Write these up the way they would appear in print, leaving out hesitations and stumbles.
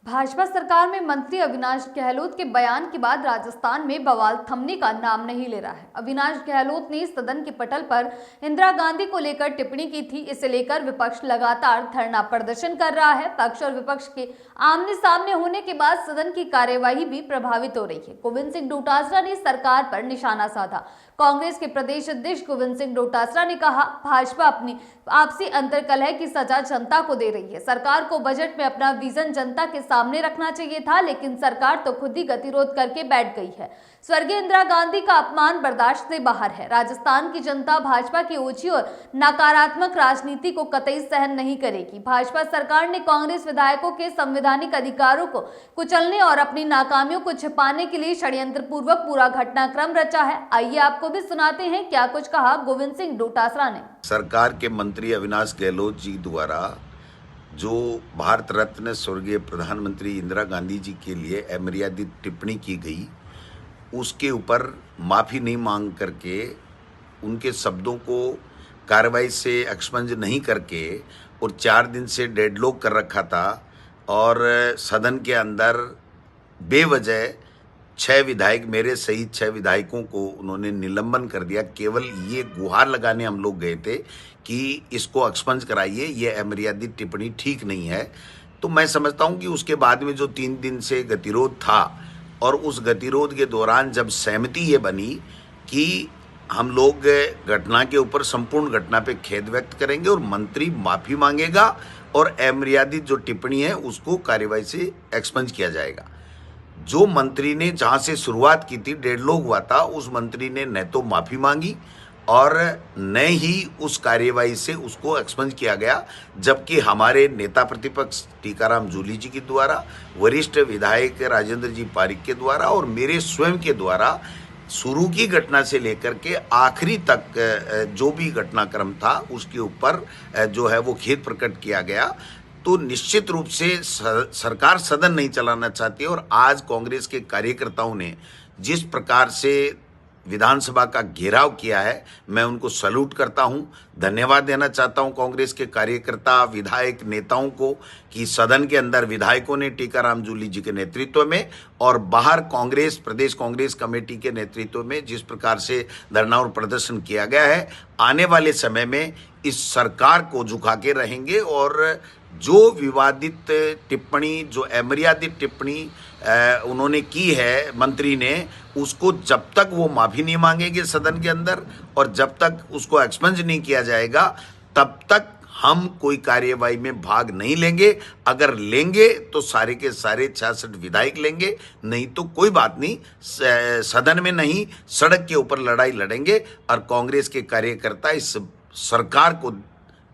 भाजपा सरकार में मंत्री अविनाश गहलोत के बयान के बाद राजस्थान में बवाल थमने का नाम नहीं ले रहा है। अविनाश गहलोत ने सदन के पटल पर इंदिरा गांधी को लेकर टिप्पणी की थी। इसे लेकर विपक्ष लगातार धरना प्रदर्शन कर रहा है। पक्ष और विपक्ष के आमने सामने होने के बाद सदन की कार्यवाही भी प्रभावित हो रही है। गोविंद सिंह डोटासरा ने सरकार पर निशाना साधा। कांग्रेस के प्रदेश अध्यक्ष गोविंद सिंह डोटासरा ने कहा, भाजपा अपनी आपसी अंतर्कलह की सजा जनता को दे रही है। सरकार को बजट में अपना विजन जनता के सामने रखना चाहिए था, लेकिन सरकार तो खुद ही गतिरोध करके बैठ गई है। स्वर्गीय इंदिरा गांधी का अपमान बर्दाश्त से बाहर है। राजस्थान की जनता भाजपा की ओछी और नकारात्मक राजनीति को कतई सहन नहीं करेगी। भाजपा सरकार ने कांग्रेस विधायकों के संवैधानिक अधिकारों को कुचलने और अपनी नाकामियों को छिपाने के लिए षड्यंत्र पूर्वक पूरा घटनाक्रम रचा है। आइए आपको भी सुनाते हैं क्या कुछ कहा गोविंद सिंह डोटासरा ने। सरकार के मंत्री अविनाश गहलोत जी द्वारा जो भारत रत्न स्वर्गीय प्रधानमंत्री इंदिरा गांधी जी के लिए अमर्यादित टिप्पणी की गई, उसके ऊपर माफ़ी नहीं मांग करके, उनके शब्दों को कार्रवाई से एक्सपंज नहीं करके और 4 दिन से डेडलॉक कर रखा था और सदन के अंदर बेवजह 6 विधायक, मेरे सहित 6 विधायकों को उन्होंने निलंबन कर दिया। केवल ये गुहार लगाने हम लोग गए थे कि इसको एक्सपंज कराइए, ये अमर्यादित टिप्पणी ठीक नहीं है। तो मैं समझता हूँ कि उसके बाद में जो 3 दिन से गतिरोध था और उस गतिरोध के दौरान जब सहमति ये बनी कि हम लोग घटना के ऊपर, संपूर्ण घटना पे खेद व्यक्त करेंगे और मंत्री माफ़ी मांगेगा और अमर्यादित जो टिप्पणी है उसको कार्यवाही से एक्सपंज किया जाएगा। जो मंत्री ने जहाँ से शुरुआत की थी, डेडलॉक हुआ था, उस मंत्री ने न तो माफ़ी मांगी और न ही उस कार्यवाही से उसको एक्सपंज किया गया, जबकि हमारे नेता प्रतिपक्ष टीकाराम जूली जी के द्वारा, वरिष्ठ विधायक राजेंद्र जी पारिक के द्वारा और मेरे स्वयं के द्वारा शुरू की घटना से लेकर के आखिरी तक जो भी घटनाक्रम था उसके ऊपर जो है वो खेद प्रकट किया गया। तो निश्चित रूप से सरकार सदन नहीं चलाना चाहती और आज कांग्रेस के कार्यकर्ताओं ने जिस प्रकार से विधानसभा का घेराव किया है, मैं उनको सैल्यूट करता हूं, धन्यवाद देना चाहता हूं कांग्रेस के कार्यकर्ता, विधायक, नेताओं को कि सदन के अंदर विधायकों ने टीकाराम जूली जी के नेतृत्व में और बाहर कांग्रेस, प्रदेश कांग्रेस कमेटी के नेतृत्व में जिस प्रकार से धरना और प्रदर्शन किया गया है, आने वाले समय में इस सरकार को झुका के रहेंगे और जो विवादित टिप्पणी, जो अमर्यादित टिप्पणी उन्होंने की है मंत्री ने, उसको जब तक वो माफ़ी नहीं मांगेंगे सदन के अंदर और जब तक उसको एक्सपंज नहीं किया जाएगा, तब तक हम कोई कार्यवाही में भाग नहीं लेंगे। अगर लेंगे तो सारे के सारे 66 विधायक लेंगे, नहीं तो कोई बात नहीं, सदन में नहीं सड़क के ऊपर लड़ाई लड़ेंगे और कांग्रेस के कार्यकर्ता इस सरकार को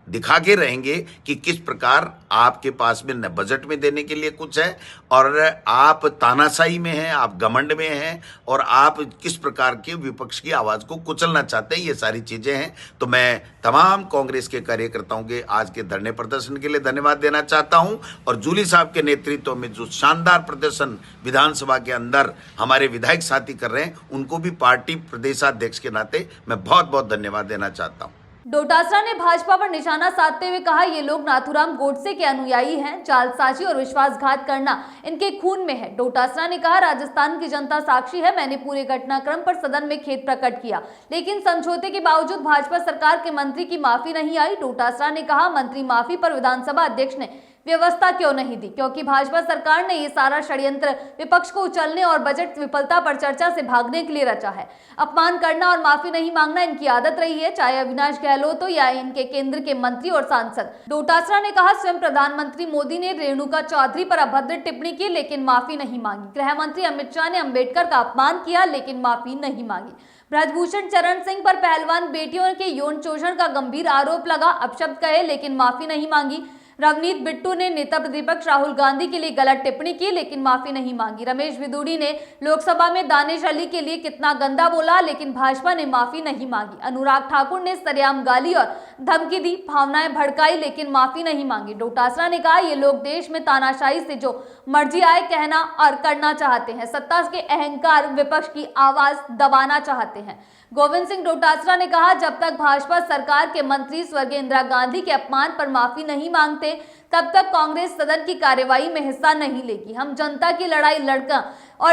दिखा के रहेंगे कि किस प्रकार आपके पास में न बजट में देने के लिए कुछ है और आप तानाशाही में हैं, आप घमंड में हैं और आप किस प्रकार के विपक्ष की आवाज़ को कुचलना चाहते हैं। ये सारी चीज़ें हैं। तो मैं तमाम कांग्रेस के कार्यकर्ताओं के आज के धरने प्रदर्शन के लिए धन्यवाद देना चाहता हूं और जूली साहब के नेतृत्व में जो शानदार प्रदर्शन विधानसभा के अंदर हमारे विधायक साथी कर रहे हैं, उनको भी पार्टी प्रदेशाध्यक्ष के नाते मैं बहुत बहुत धन्यवाद देना चाहता हूँ। डोटासरा ने भाजपा पर निशाना साधते हुए कहा, ये लोग नाथूराम गोडसे के अनुयायी हैं। जालसाजी और विश्वासघात करना इनके खून में है। डोटासरा ने कहा, राजस्थान की जनता साक्षी है। मैंने पूरे घटनाक्रम पर सदन में खेद प्रकट किया, लेकिन समझौते के बावजूद भाजपा सरकार के मंत्री की माफी नहीं आई। डोटासरा ने कहा, मंत्री माफी पर विधानसभा अध्यक्ष ने व्यवस्था क्यों नहीं दी, क्योंकि भाजपा सरकार ने ये सारा षड्यंत्र विपक्ष को उछलने और बजट विफलता पर चर्चा से भागने के लिए रचा है। अपमान करना और माफी नहीं मांगना इनकी आदत रही है, चाहे अविनाश गहलोत हो या इनके केंद्र के मंत्री और सांसद। डोटासरा ने कहा, स्वयं प्रधानमंत्री मोदी ने रेणुका चौधरी पर अभद्र टिप्पणी की, लेकिन माफी नहीं मांगी। गृह मंत्री अमित शाह ने अंबेडकर का अपमान किया, लेकिन माफी नहीं मांगी। ब्रजभूषण चरण सिंह पर पहलवान बेटियों के यौन शोषण का गंभीर आरोप लगा, अपशब्द कहे लेकिन माफी नहीं मांगी। रवनीत बिट्टू ने नेता प्रतिपक्ष राहुल गांधी के लिए गलत टिप्पणी की, लेकिन माफी नहीं मांगी। रमेश विदुड़ी ने लोकसभा में दानिश अली के लिए कितना गंदा बोला, लेकिन भाजपा ने माफी नहीं मांगी। अनुराग ठाकुर ने सरेआम गाली और धमकी दी, भावनाएं भड़काई, लेकिन माफी नहीं मांगी। डोटासरा ने कहा, ये लोग देश में तानाशाही से जो मर्जी आए कहना और करना चाहते हैं। सत्ता के अहंकार विपक्ष की आवाज दबाना चाहते हैं। गोविंद सिंह डोटासरा ने कहा, जब तक भाजपा सरकार के मंत्री स्वर्गीय इंदिरा गांधी के अपमान पर माफी नहीं मांगते, तब तक कांग्रेस सदन की कार्यवाही में हिस्सा नहीं लेगी। हम जनता की लड़ाई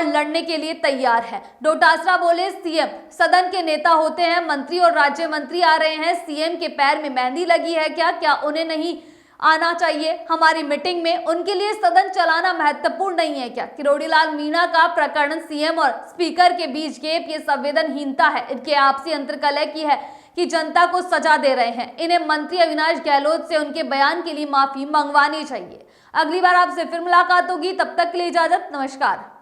लड़ने के लिए तैयार है। डोटासरा बोले, सीएम सदन के नेता होते हैं, मंत्री और राज्य मंत्री आ रहे हैं, सीएम के पैर में मेहंदी लगी है क्या उन्हें नहीं आना चाहिए हमारी मीटिंग में? उनके लिए सदन चलाना महत्वपूर्ण नहीं है क्या? किरोड़ीलाल मीणा का प्रकरण सीएम और स्पीकर के बीच गैप, ये संवेदनहीनता है, इनके आपसी अंतर्कलह की है कि जनता को सजा दे रहे हैं। इन्हें मंत्री अविनाश गहलोत से उनके बयान के लिए माफी मंगवानी चाहिए। अगली बार आपसे फिर मुलाकात होगी, तब तक के लिए इजाजत, नमस्कार।